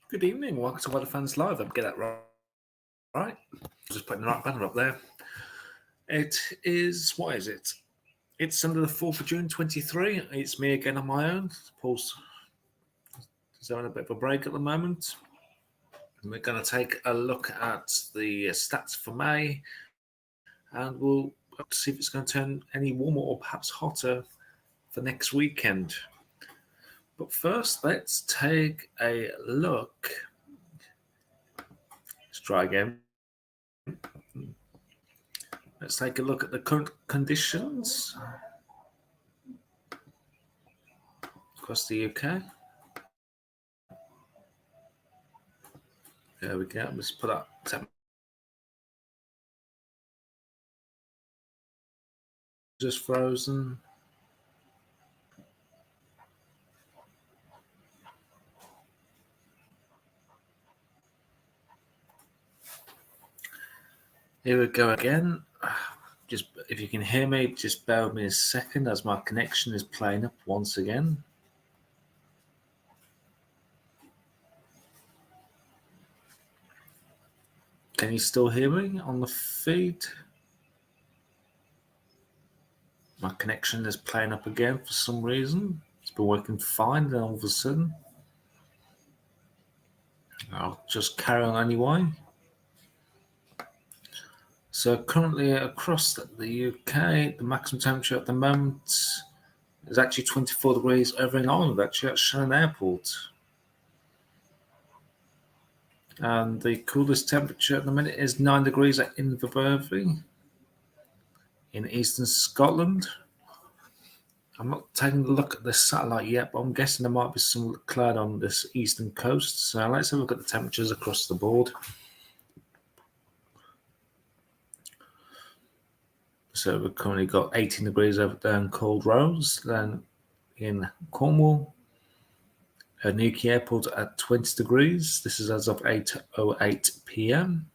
Good evening. Welcome to Weather Fans Live. I'll get that right. Just putting the right banner up there. It is, what is it? It's Sunday the 4th of June 23. It's me again on my own. Paul's having a bit of a break at the moment. And we're going to take a look at the stats for May and we'll see if it's going to turn any warmer or perhaps hotter for next weekend. But first, let's take a look. Let's try again. Let's take a look at the current conditions across the UK. There we go. Let's put up just frozen. Here we go again. Just if you can hear me, just bear with me a second as my connection is playing up once again. Can you still hear me on the feed? My connection is playing up again for some reason. It's been working fine, then all of a sudden. I'll just carry on anyway. So currently across the UK, the maximum temperature at the moment is actually 24 degrees over in Ireland, actually at Shannon Airport. And the coolest temperature at the minute is 9 degrees at Inverbervie in eastern Scotland. I'm not taking a look at the satellite yet, but I'm guessing there might be some cloud on this eastern coast. So let's have a look at the temperatures across the board. So we've currently got 18 degrees over there in Cold Rose, then in Cornwall. Newquay Airport at 20 degrees. This is as of 8:08 p.m.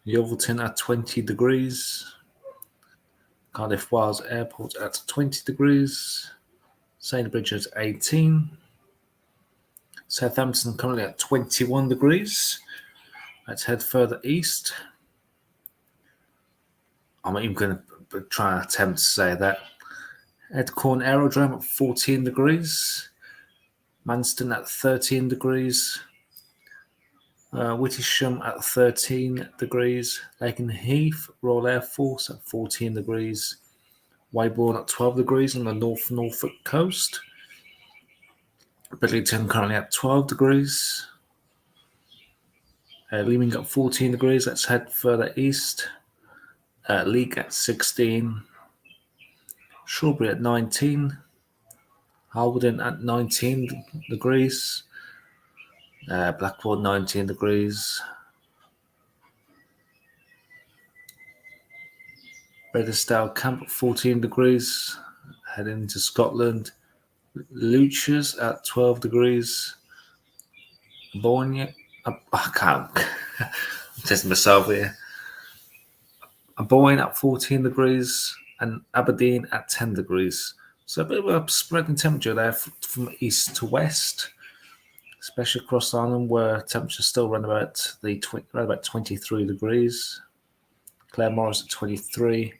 Yeovilton at 20 degrees. Cardiff Wales Airport at 20 degrees. Sainsbury's at 18. Southampton currently at 21 degrees. Let's head further east. I'm even going to try and attempt to say that. Edcorn Aerodrome at 14 degrees. Manston at 13 degrees. Wittysham at 13 degrees. Lakenheath Royal Air Force at 14 degrees. Weybourne at 12 degrees on the Norfolk coast. Bridlington currently at 12 degrees. Leaming at 14 degrees. Let's head further east. Leek at 16. Shawbury at 19. Halberton at 19 degrees. Blackpool 19 degrees. Redesdale Camp at 14 degrees. Heading to Scotland. Luchers at 12 degrees. Bourne, I can't. I'm testing myself here. Boyne at 14 degrees and Aberdeen at 10 degrees. So a bit of a spread in temperature there from east to west, especially across Ireland where temperatures still run about 23 degrees. Claremorris at 23,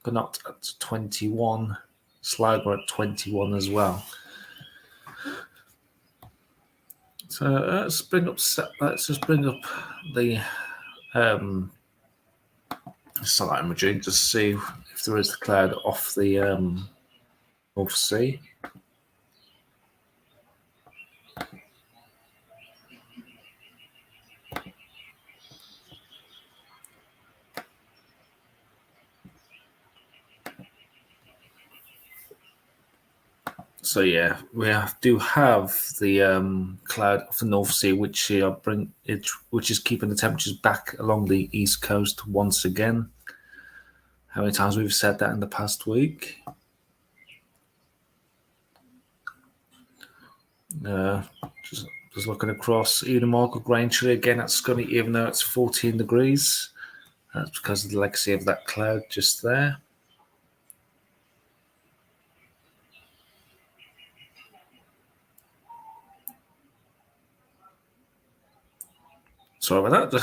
Connacht at 21, Sligo at 21 as well. So let's just bring up the satellite imaging to see if there is a cloud off the North Sea. So yeah, we do have the cloud off the North Sea, which is keeping the temperatures back along the east coast once again. How many times we've said that in the past week? Just looking across, even Michael Grangeley again at Scunny, even though it's 14 degrees. That's because of the legacy of that cloud just there. Sorry about that.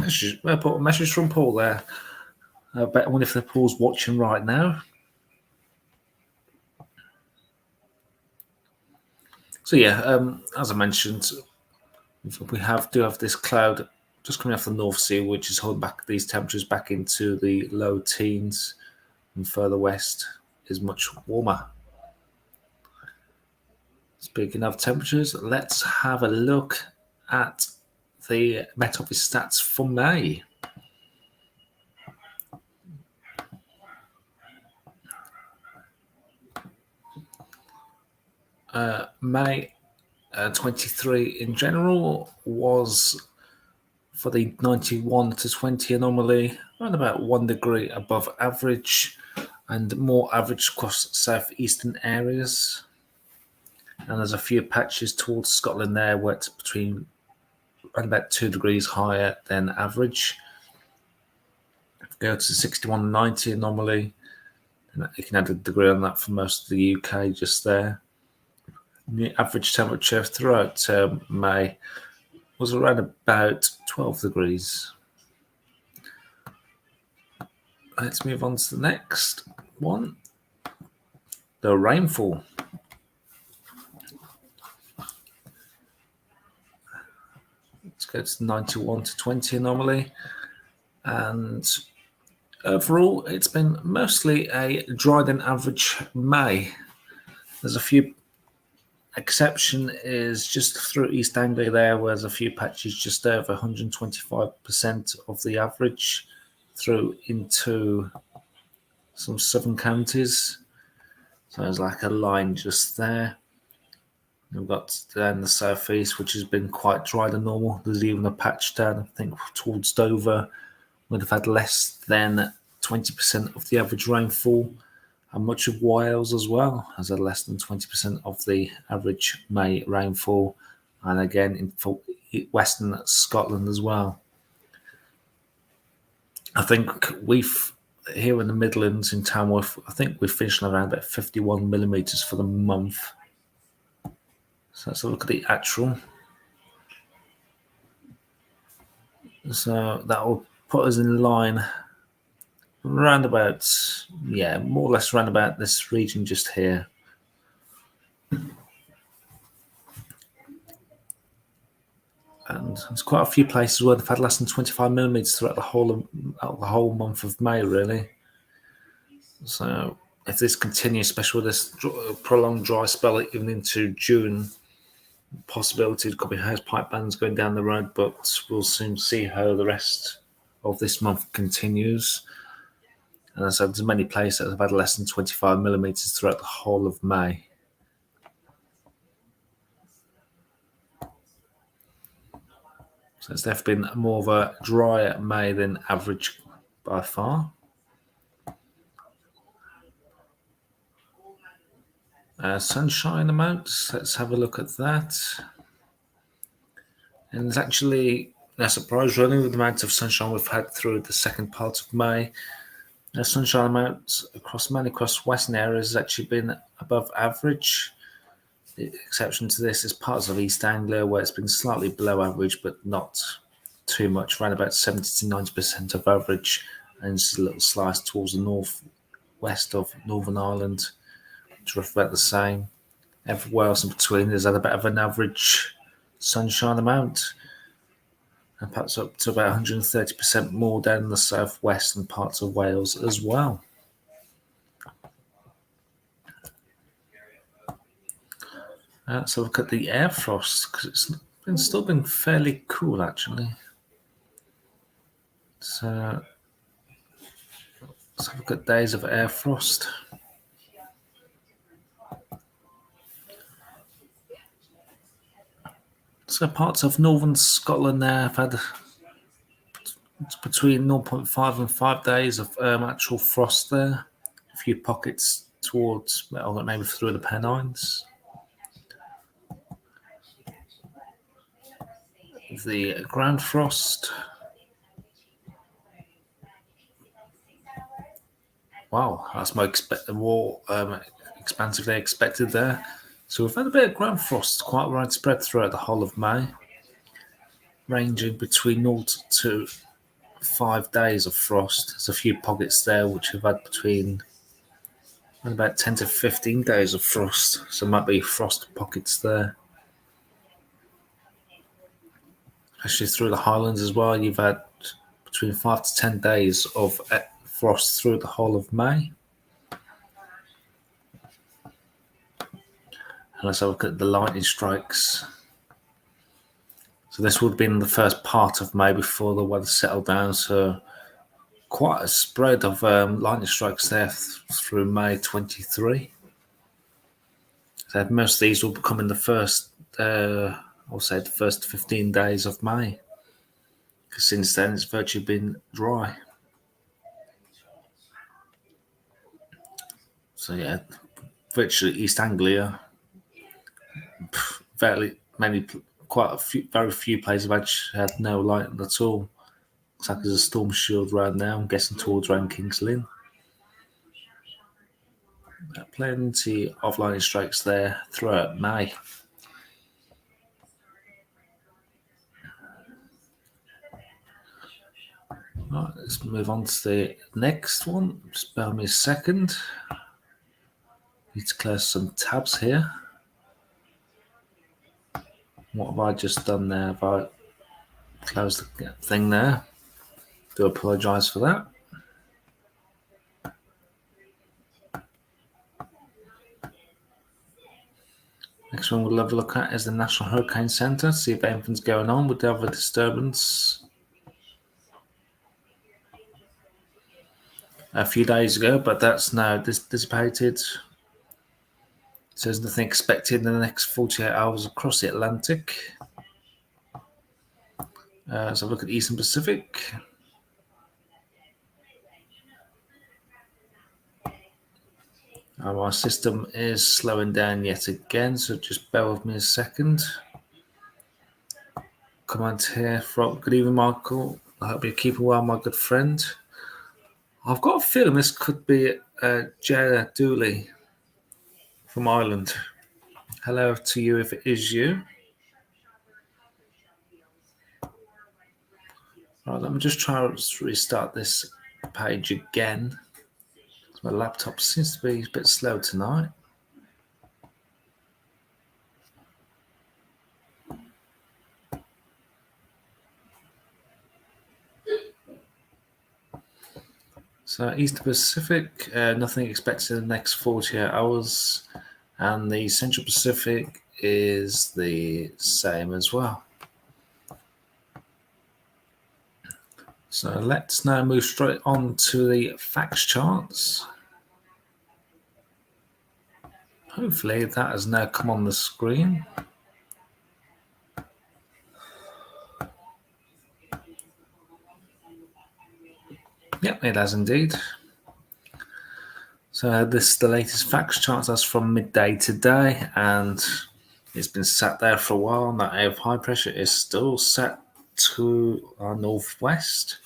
Just I put a message from Paul there. I wonder if Paul's watching right now. So yeah, as I mentioned, we do have this cloud just coming off the North Sea, which is holding back these temperatures back into the low teens, and further west is much warmer. Speaking of temperatures, let's have a look at the Met Office stats for May. May 23 in general was, for the 91 to 20 anomaly, around about 1 degree above average and more average across southeastern areas. And there's a few patches towards Scotland there where it's between around about 2 degrees higher than average. Go to 61 and 90 anomaly, and you can add a degree on that for most of the UK just there. The average temperature throughout May was around about 12 degrees. Let's move on to the next one. The rainfall. Let's go to 91 to 20 anomaly. And overall, it's been mostly a drier than average May. There's a few exception is just through East Anglia there, where there's a few patches just over 125% of the average through into some southern counties. So there's like a line just there. We've got down the southeast, which has been quite dry than normal. There's even a patch down, I think, towards Dover, would have had less than 20% of the average rainfall. And much of Wales as well has had less than 20% of the average May rainfall. And again, in Western Scotland as well. I think we've, here in the Midlands in Tamworth, I think we've finished around about 51 millimetres for the month. So let's have a look at the actual. So that will put us in line roundabout, yeah, more or less roundabout this region just here. And there's quite a few places where they've had less than 25 millimetres throughout the whole month of May, really. So if this continues, especially with this prolonged dry spell even into June, possibility there could be hose pipe bands going down the road, but we'll soon see how the rest of this month continues. And as I said, there's many places that have had less than 25 millimetres throughout the whole of May. So it's definitely been more of a drier May than average by far. Sunshine amounts, let's have a look at that. And it's actually a surprise really with the amount of sunshine we've had through the second part of May. The sunshine amounts across western areas has actually been above average. The exception to this is parts of East Anglia where it's been slightly below average, but not too much, around about 70 to 90% of average. And just a little slice towards the northwest of Northern Ireland, which are about the same. Everywhere else in between, there's had a bit of an average sunshine amount. And perhaps up to about 130% more down in the southwest and parts of Wales as well. Let's look at the air frost, because it's still been fairly cool actually. So let's have a look at days of air frost. So parts of northern Scotland there have had between 0.5 and 5 days of actual frost there. A few pockets towards, well, maybe through the Pennines. The ground frost. Wow, that's more expansively expected there. So we've had a bit of ground frost quite widespread throughout the whole of May. ranging between 0 to 5 days of frost. There's a few pockets there which have had between about 10 to 15 days of frost, so might be frost pockets there. Especially through the Highlands as well, you've had between 5 to 10 days of frost through the whole of May. And let's have a look at the lightning strikes. So this would have been the first part of May before the weather settled down, so quite a spread of lightning strikes there through May 23. So most of these will come in the first, I'll say the first 15 days of May, because since then it's virtually been dry. So yeah, virtually East Anglia, very few places have actually had no lightning at all. Looks like there's a storm shield around now. I'm guessing towards around King's Lynn. Plenty of lightning strikes there throughout May. Right, let's move on to the next one. Just bear with me a second. Need to close some tabs here. What have I just done there? Have I closed the thing there? Do apologise for that. Next one we'll have a look at is the National Hurricane Centre, see if anything's going on with the other disturbance. A few days ago, but that's now dissipated. So there's nothing expected in the next 48 hours across the Atlantic. So look at the Eastern Pacific. Our system is slowing down yet again, so just bear with me a second. Comment here from good evening, Michael. I hope you're keeping well, my good friend. I've got a feeling this could be Jada Dooley from Ireland. Hello to you if it is you. Right, let me just try to restart this page again. My laptop seems to be a bit slow tonight. So Eastern Pacific, nothing expected in the next 48 hours. And the Central Pacific is the same as well. So let's now move straight on to the facts charts. Hopefully that has now come on the screen. Yep, it has indeed. So this is the latest facts chart. That's from midday today, and it's been sat there for a while. And that area of high pressure is still set to our northwest.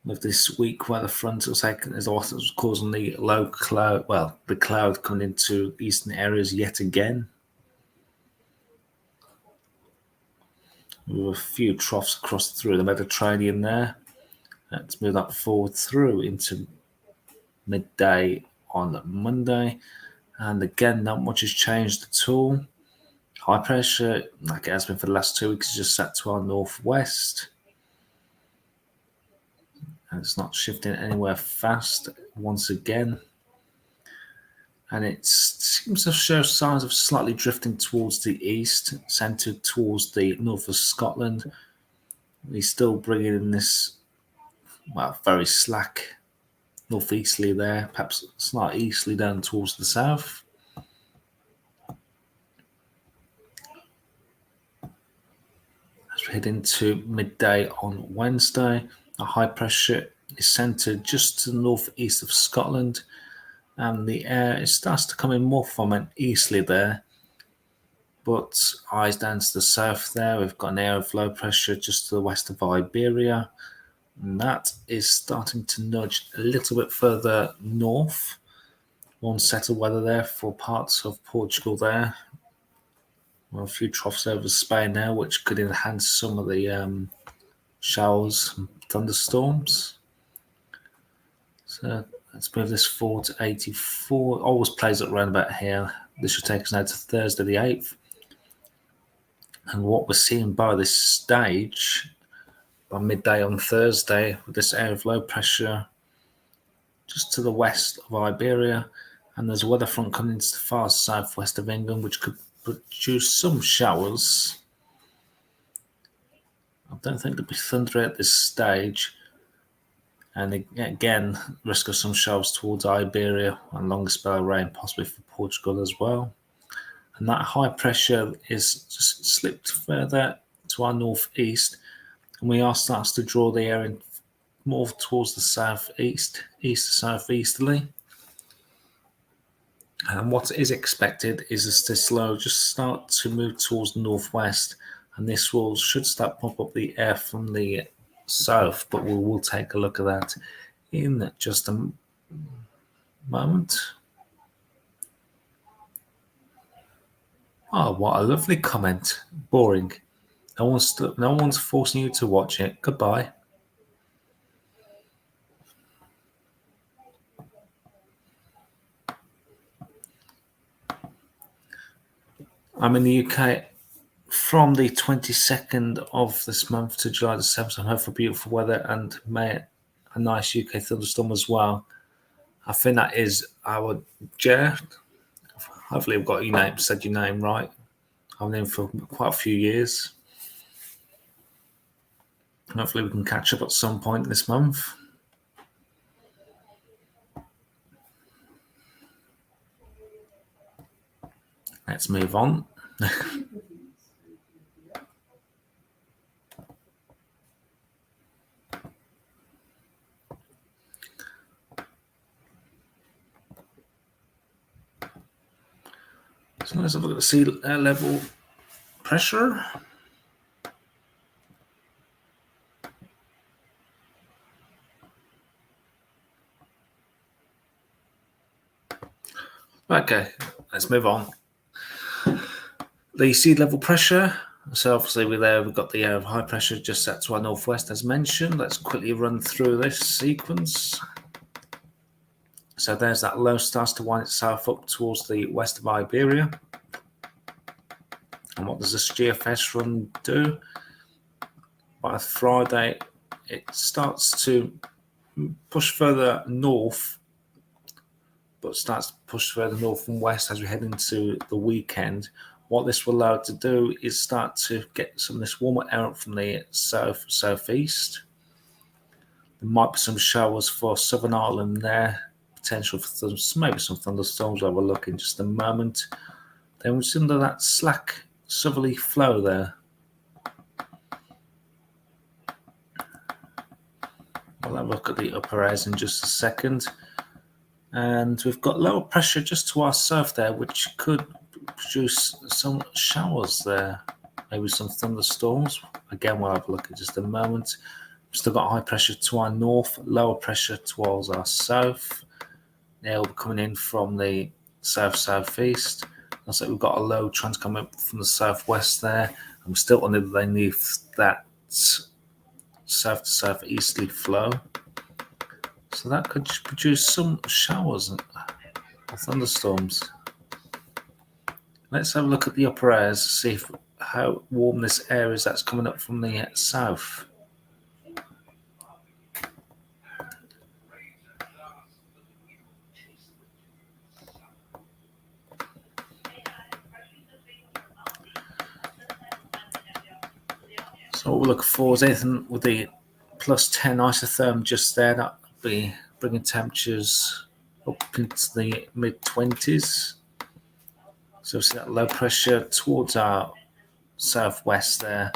With this weak weather front, it was like is what was causing the low cloud. Well, the cloud coming into eastern areas yet again. With a few troughs across through the Mediterranean there. Let's move that forward through into midday on Monday. And again, not much has changed at all. High pressure, like it has been for the last 2 weeks, is just set to our northwest. And it's not shifting anywhere fast once again. And it seems to show signs of slightly drifting towards the east, centred towards the north of Scotland. He's still bringing in this, well, very slack northeasterly there, perhaps slightly easterly down towards the south. As we head into midday on Wednesday, a high pressure is centred just to the northeast of Scotland, and the air starts to come in more from an easterly there. But eyes down to the south there, we've got an area of low pressure just to the west of Iberia. And that is starting to nudge a little bit further north. One set of weather there for parts of Portugal there. Well, a few troughs over Spain now, which could enhance some of the showers and thunderstorms. So let's move this forward to 84. Always plays up around about here. This should take us now to Thursday the 8th. And what we're seeing by this stage, by midday on Thursday, with this area of low pressure just to the west of Iberia, and there's a weather front coming into the far southwest of England, which could produce some showers. I don't think there'll be thunder at this stage. And again, risk of some showers towards Iberia and longer spell of rain, possibly for Portugal as well. And that high pressure is just slipped further to our northeast, and we are starting to draw the area more towards the southeast, east to southeasterly. And what is expected is as this low just start to move towards the northwest, and this should start pump up the air from the south, but we will take a look at that in just a moment. Oh, what a lovely comment. Boring. No one's forcing you to watch it. Goodbye. I'm in the UK from the 22nd of this month to July the 7th. I'm hoping for beautiful weather and a nice UK thunderstorm as well. I think that is our Jer. Hopefully I've got said your name right. I've known him for quite a few years. Hopefully we can catch up at some point this month. Let's move on. So let's have a look at the sea level pressure. Okay, let's move on. The sea level pressure. So obviously we've got the area of high pressure just set to our northwest as mentioned. Let's quickly run through this sequence. So there's that low starts to wind itself up towards the west of Iberia. And what does this GFS run do? By Friday, it starts to push further north, but starts to push further north and west as we head into the weekend. What this will allow it to do is start to get some of this warmer air from the southeast. There might be some showers for Southern Ireland there, potential for maybe some thunderstorms. We'll look in just a moment. Then we're just under that slack southerly flow there. We'll have a look at the upper airs in just a second. And we've got lower pressure just to our south there, which could produce some showers there, maybe some thunderstorms. Again, we'll have a look in just a moment. We've still got high pressure to our north, lower pressure towards our south. Now we're coming in from the south-southeast. Looks like we've got a low trying to come up from the southwest there, and we're still underneath that south to southeasterly flow. So that could produce some showers and thunderstorms. Let's have a look at the upper airs to see how warm this air is that's coming up from the south. So what we're looking for is anything with the plus 10 isotherm just there. That would be bringing temperatures up into the mid-20s. So we see that low pressure towards our southwest there.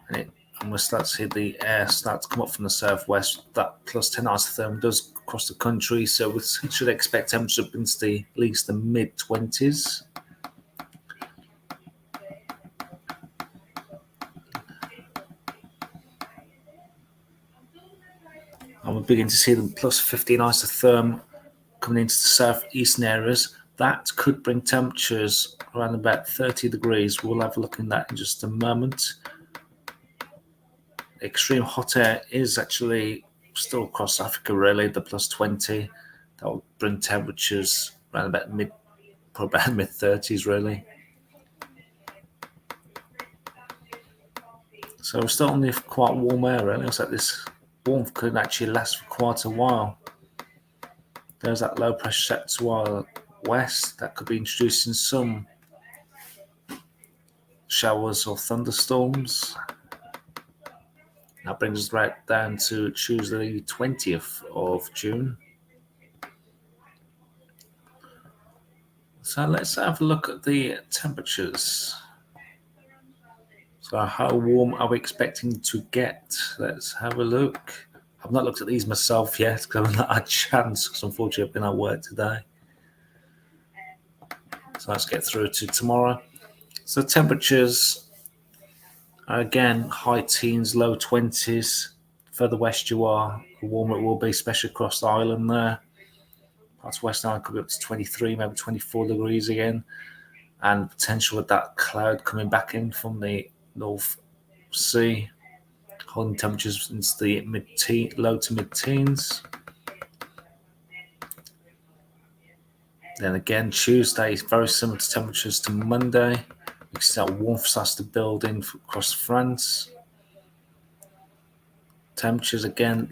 And we'll start to see the air start to come up from the southwest. That plus 10 isotherm does cross the country. So we should expect temperatures up into at least the mid-20s. And we're beginning to see the plus 15 isotherm coming into the southeastern areas. That could bring temperatures around about 30 degrees. We'll have a look in that in just a moment. Extreme hot air is actually still across Africa, really, the plus 20. That will bring temperatures around about mid-30s, really. So we're still only quite warm air, really. Looks like this warmth could actually last for quite a while. There's that low pressure set to our west that could be introducing some showers or thunderstorms. That brings us right down to Tuesday, 20th of June. So let's have a look at the temperatures. So how warm are we expecting to get? Let's have a look. I've not looked at these myself yet because I've not had a chance because unfortunately I've been at work today. So let's get through to tomorrow. So temperatures are again high teens, low 20s. Further west you are, the warmer it will be, especially across the island there. Parts of West Island could be up to 23, maybe 24 degrees again. And potential with that cloud coming back in from the North Sea, holding temperatures into the low to mid-teens. Then again, Tuesday is very similar to temperatures to Monday. We see that warmth starts to build in across France. Temperatures again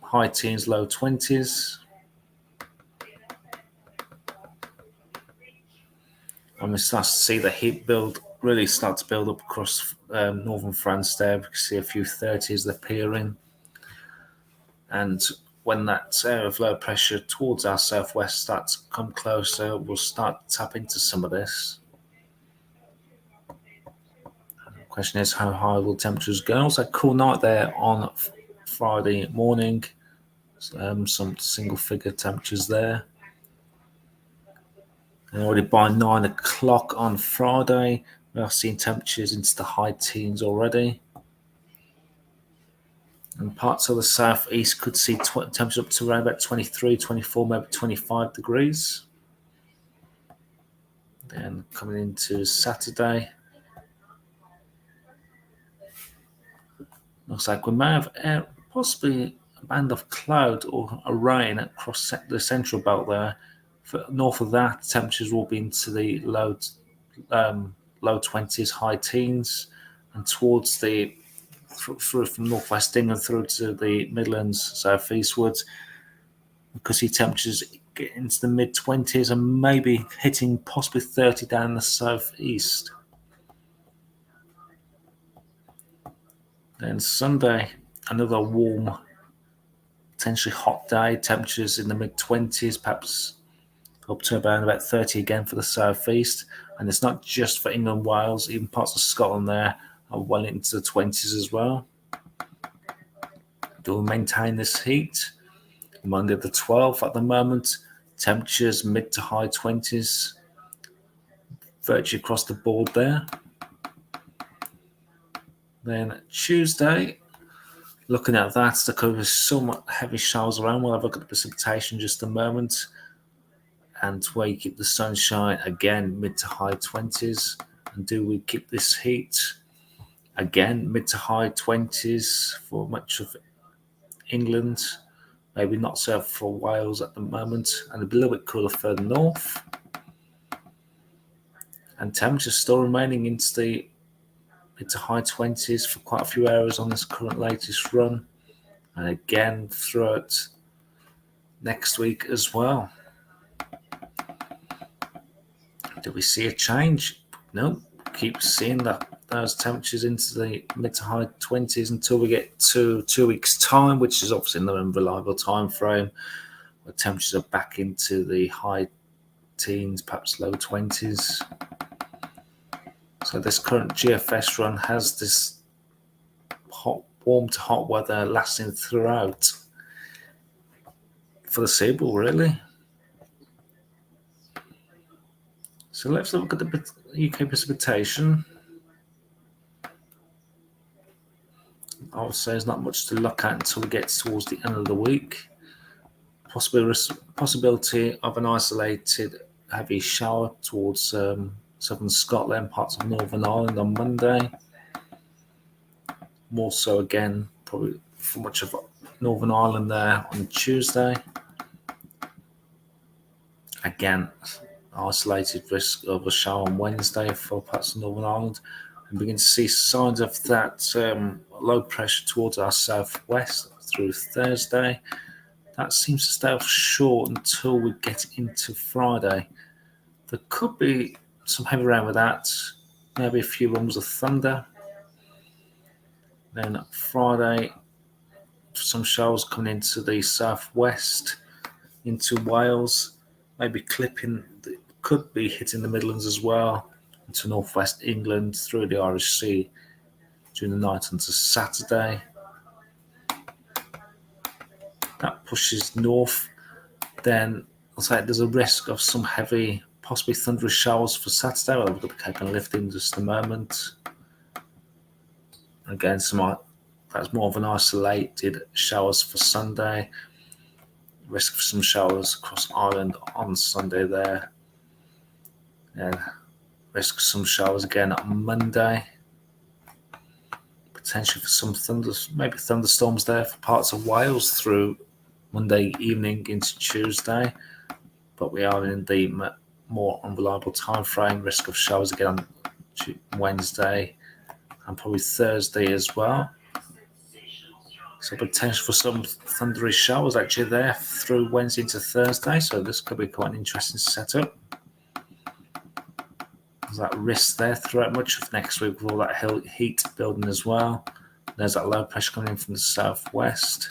high teens, low 20s. And we start to see the heat really start to build up across northern France there. We can see a few 30s appearing. And when that area of low pressure towards our southwest starts to come closer, we'll start to tap into some of this. The question is, how high will temperatures go? So cool night there on Friday morning. Some single figure temperatures there. And already by 9 o'clock on Friday, we are seeing temperatures into the high teens already. And parts of the southeast could see temperatures up to around about 23, 24, maybe 25 degrees. Then coming into Saturday, looks like we may have possibly a band of cloud or a rain across the central belt there. North of that, temperatures will be into the low 20s, high teens, and towards through from northwest England through to the Midlands, southeastwards, we could see temperatures get into the mid-20s and maybe hitting possibly 30 down the southeast. Then Sunday, another warm, potentially hot day, temperatures in the mid-20s, perhaps up to about 30 again for the southeast. And it's not just for England, Wales, even parts of Scotland there are well into the 20s as well. Do we maintain this heat? Monday the 12th at the moment, temperatures mid to high 20s, virtually across the board there. Then Tuesday, looking at that, there could be some heavy showers around. We'll have a look at the precipitation in just a moment. And where you keep the sunshine, again, mid to high 20s. And do we keep this heat? Again, mid to high 20s for much of England. Maybe not so for Wales at the moment. And a little bit cooler further north. And temperatures still remaining into the mid to high 20s for quite a few areas on this current latest run. And again, throughout next week as well. Do we see a change? No. Keep seeing those temperatures into the mid to high 20s until we get to 2 weeks' time, which is obviously not a reliable time frame, where temperatures are back into the high teens, perhaps low 20s. So this current GFS run has this warm to hot weather lasting throughout for the foreseeable, really. So let's look at the UK precipitation. I would say there's not much to look at until we get towards the end of the week. Possibility of an isolated heavy shower towards southern Scotland, parts of Northern Ireland on Monday. More so again, probably for much of Northern Ireland there on Tuesday. Again, isolated risk of a shower on Wednesday for parts of Northern Ireland. And begin to see signs of that low pressure towards our southwest through Thursday. That seems to stay offshore until we get into Friday. There could be some heavy rain with that, maybe a few rumbles of thunder. Then Friday, some showers coming into the southwest, into Wales, maybe clipping, could be hitting the Midlands as well, into northwest England through the Irish Sea during the night into Saturday. That pushes north. Then I'll say there's a risk of some heavy, possibly thunderous showers for Saturday. Well, we've got the Cape and Lift in just a moment. Again, that's more of an isolated showers for Sunday. Risk of some showers across Ireland on Sunday there. And risk of some showers again on Monday. Potential for some maybe thunderstorms there for parts of Wales through Monday evening into Tuesday. But we are in the more unreliable time frame. Risk of showers again on Wednesday and probably Thursday as well. So potential for some thundery showers actually there through Wednesday into Thursday. So this could be quite an interesting setup. There's that risk there throughout much of next week with all that heat building as well. There's that low pressure coming in from the southwest,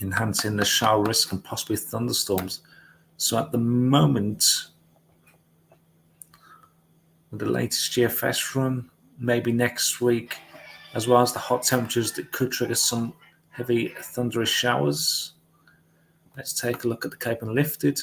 enhancing the shower risk and possibly thunderstorms. So at the moment, with the latest GFS run, maybe next week, as well as the hot temperatures that could trigger some heavy thunderous showers. Let's take a look at the Cape and Lifted.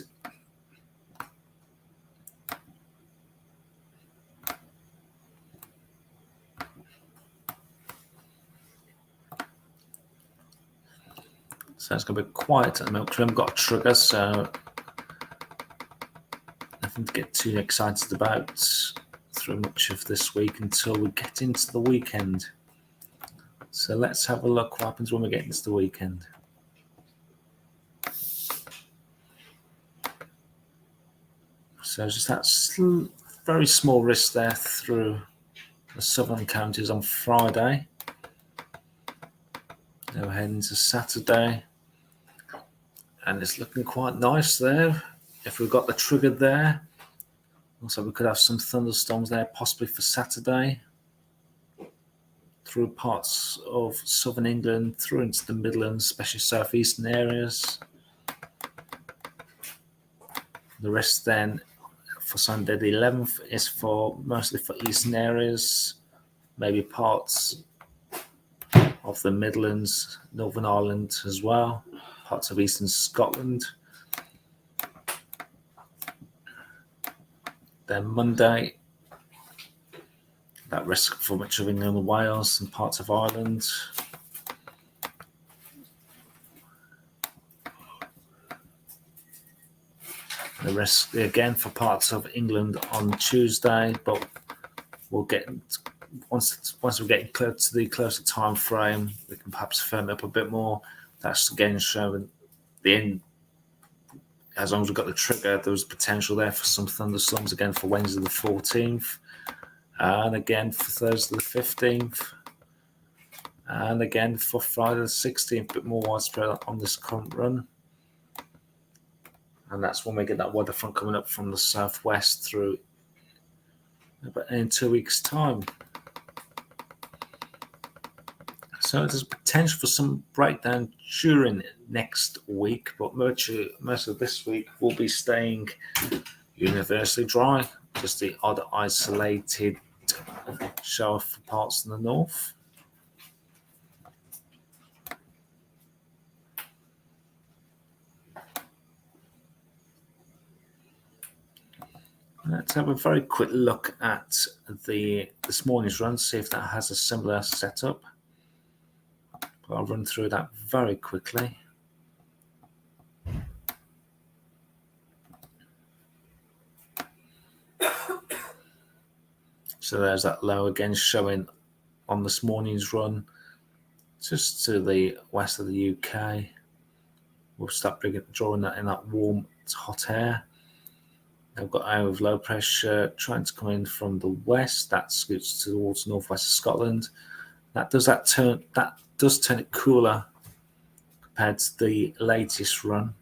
So it's going to be quiet at the moment because we haven't got a trigger, so nothing to get too excited about through much of this week until we get into the weekend. So let's have a look what happens when we get into the weekend. So just that very small risk there through the southern counties on Friday. Now we're heading to Saturday. And it's looking quite nice there. If we've got the trigger there. Also, we could have some thunderstorms there, possibly for Saturday. Through parts of southern England, through into the Midlands, especially southeastern areas. The rest then for Sunday the 11th is mostly for eastern areas, maybe parts of the Midlands, Northern Ireland as well, parts of eastern Scotland. Then Monday, that risk for much of England and Wales and parts of Ireland. The risk again for parts of England on Tuesday, but we'll get once we're getting close to the closer time frame, we can perhaps firm up a bit more. That's again showing the end. As long as we've got the trigger, there's potential there for some thunderstorms again for Wednesday the 14th, and again for Thursday the 15th, and again for Friday the 16th, a bit more widespread on this current run. And that's when we get that weather front coming up from the southwest through in 2 weeks' time. So there's potential for some breakdown during next week, but most of this week will be staying universally dry. Just the odd isolated shower for parts in the north. Let's have a very quick look at this morning's run, see if that has a similar setup. But I'll run through that very quickly. So there's that low again showing on this morning's run just to the west of the UK. We'll start drawing that in that warm to hot air. I've got area of low pressure trying to come in from the west. That scoots towards northwest of Scotland. That does turn it cooler compared to the latest run.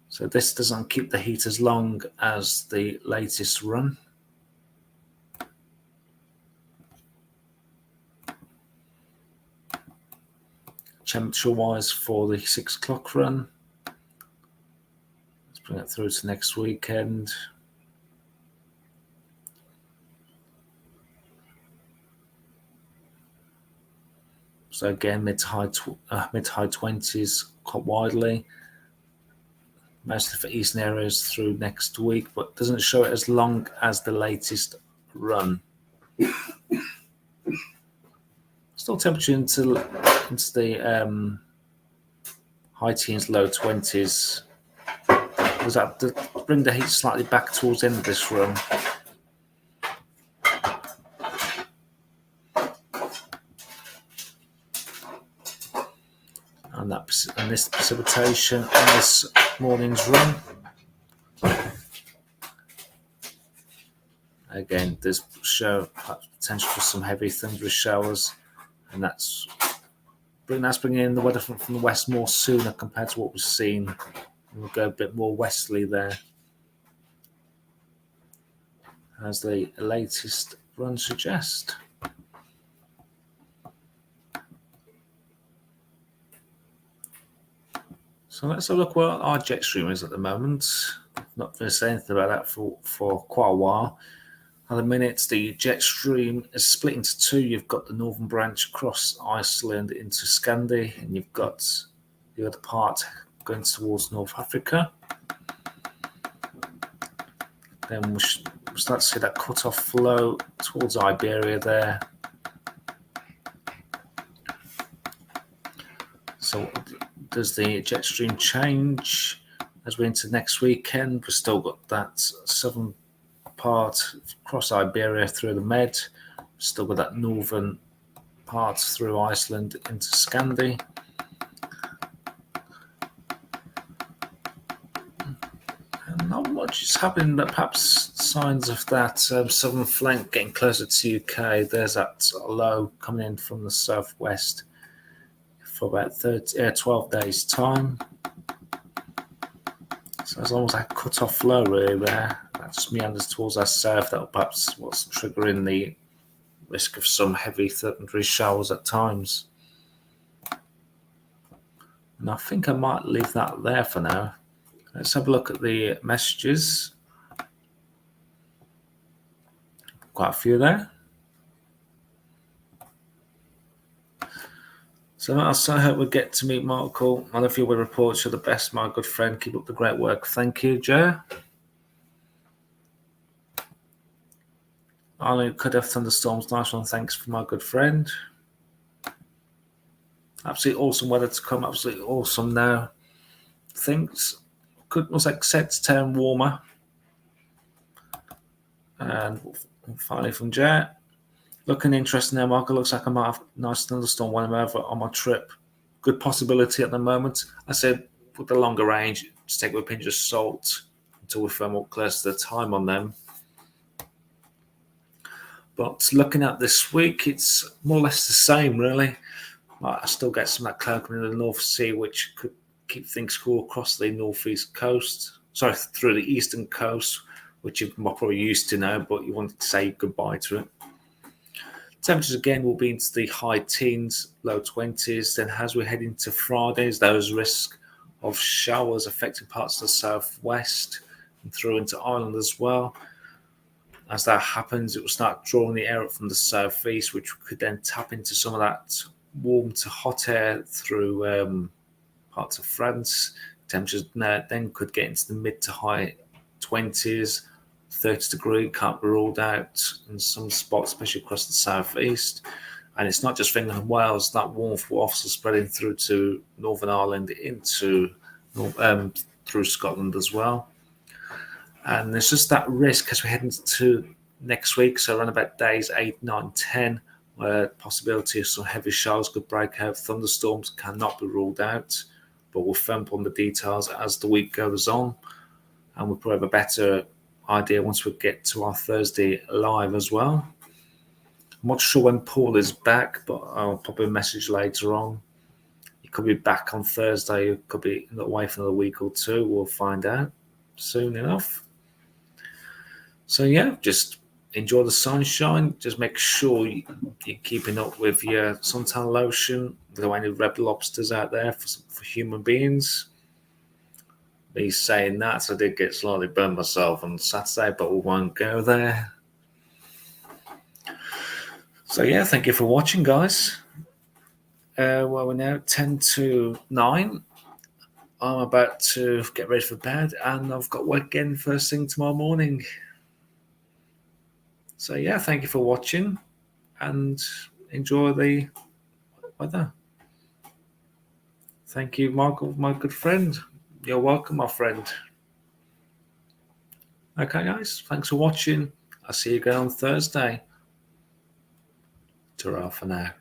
So this doesn't keep the heat as long as the latest run. Temperature-wise for the 6 o'clock run. Let's bring it through to next weekend. So again, mid to high 20s quite widely, mostly for eastern areas through next week, but doesn't show it as long as the latest run. Still temperature into the high teens, low 20s. Does that bring the heat slightly back towards the end of this run? And this precipitation on this morning's run. Again, does show potential for some heavy thunderous showers, and that's bringing in the weather from the west more sooner compared to what we've seen. We'll go a bit more westerly there, as the latest run suggests. So let's have a look what our jet stream is at the moment. Not going to say anything about that for quite a while. At the minute, the jet stream is split into two. You've got the northern branch across Iceland into Scandi, and you've got the other part going towards North Africa. Then we'll start to see that cut-off flow towards Iberia there. So does the jet stream change as we're into next weekend? We've still got that southern part across Iberia through the Med. Still got that northern part through Iceland into Scandi. And not much is happening, but perhaps signs of that southern flank getting closer to UK. There's that low coming in from the southwest for about 12 days' time. So there's almost a cut-off flow really there. That just meanders towards our south. That'll perhaps what's triggering the risk of some heavy thundery showers at times. And I think I might leave that there for now. Let's have a look at the messages. Quite a few there. So I hope we get to meet Michael. I love you with reports. You're the best, my good friend. Keep up the great work. Thank you, Joe. Ireland could have thunderstorms. Nice one. Thanks for my good friend. Absolutely awesome weather to come. Absolutely awesome now. Things could was like set to turn warmer. And finally from Joe. Looking interesting now, Michael. Looks like I might have a nice thunderstorm when I'm over on my trip. Good possibility at the moment. I said with the longer range, just take it with a pinch of salt until we feel more close to the time on them. But looking at this week, it's more or less the same, really. I still get some of that cloud coming in the North Sea, which could keep things cool across the northeast coast. Sorry, through the eastern coast, which you're probably used to now, but you want to say goodbye to it. Temperatures again will be into the high teens, low 20s. Then as we head into Fridays, there's risk of showers affecting parts of the southwest and through into Ireland as well. As that happens, it will start drawing the air up from the southeast, which could then tap into some of that warm to hot air through parts of France. Temperatures then could get into the mid to high 20s. 30 degree can't be ruled out in some spots, especially across the southeast. And it's not just England and Wales. That warmth will also spreading through to Northern Ireland into through Scotland as well. And there's just that risk as we're heading to next week, so around about days 8, 9, 10, where possibility of some heavy showers could break out. Thunderstorms cannot be ruled out, but we'll firm up on the details as the week goes on, and we'll probably have a better idea once we get to our Thursday live as well. I'm not sure when Paul is back, but I'll pop a message later on. He could be back on Thursday, he could be away for another week or two. We'll find out soon enough. So yeah, just enjoy the sunshine. Just make sure you're keeping up with your suntan lotion. There are any red lobsters out there for human beings. Me saying that, I did get slightly burned myself on Saturday, but we won't go there. So yeah, thank you for watching, guys. Well, we're now 10 to 9. I'm about to get ready for bed, and I've got work again first thing tomorrow morning. So yeah, thank you for watching, and enjoy the weather. Thank you, Michael, my good friend. You're welcome, my friend. Okay, guys, thanks for watching. I'll see you again on Thursday. Ta-ra for now.